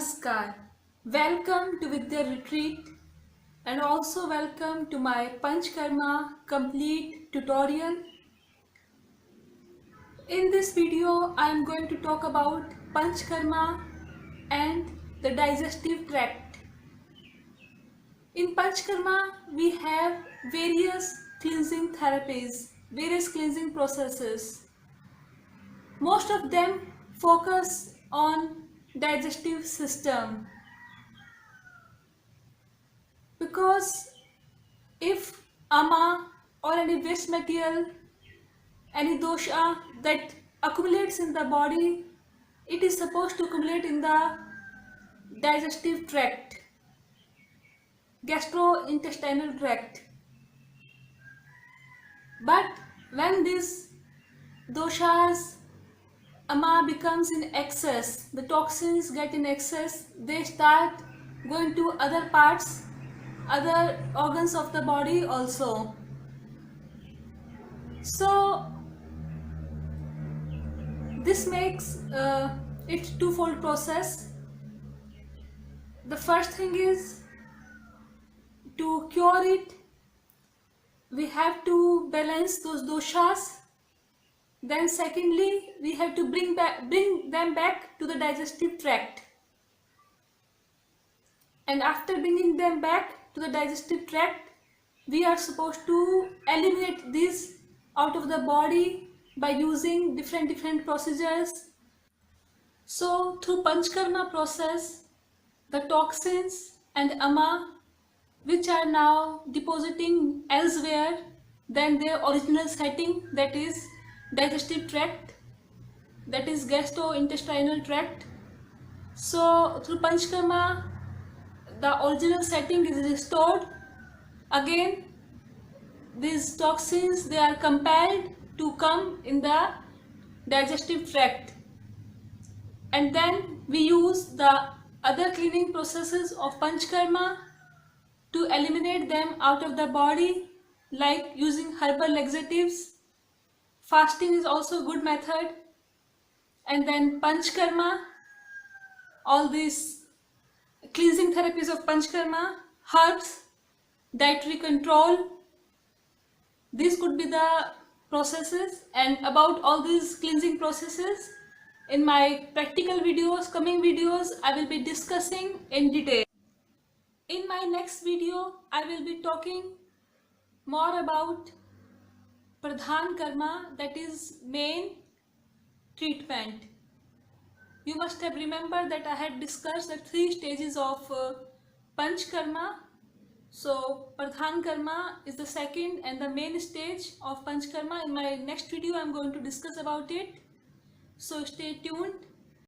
Namaskar. Welcome to Vidya Retreat and also welcome to my Panchkarma complete tutorial. In this video, I am going to talk about Panchkarma and the digestive tract. In Panchkarma, we have various cleansing therapies, various cleansing processes. Most of them focus on digestive system. Because if ama or any waste material, any dosha that accumulates in the body, it is supposed to accumulate in the digestive tract, gastrointestinal tract. But when these doshas, ama becomes in excess, the toxins get in excess, they start going to other parts, other organs of the body also. So this makes it twofold process. The first thing is to cure it, we have to balance those doshas. Then secondly, we have to bring them back to the digestive tract. And after bringing them back to the digestive tract, we are supposed to eliminate these out of the body by using different procedures. So through Panchkarma process, the toxins and ama which are now depositing elsewhere than their original setting, that is digestive tract, that is gastrointestinal tract. So through Panchkarma, the original setting is restored. Again, these toxins, they are compelled to come in the digestive tract. And then we use the other cleaning processes of Panchkarma to eliminate them out of the body, like using herbal laxatives. Fasting is also a good method. And then Panchkarma, all these cleansing therapies of Panchkarma, herbs, dietary control, these could be the processes. And about all these cleansing processes, in my practical videos, coming videos, I will be discussing in detail. In my next video, I will be talking more about Pradhan Karma, that is main treatment. You must have remembered that I had discussed the 3 stages of Panchkarma. So Pradhan Karma is the second and the main stage of Panchkarma. In my next video, I am going to discuss about it. So stay tuned.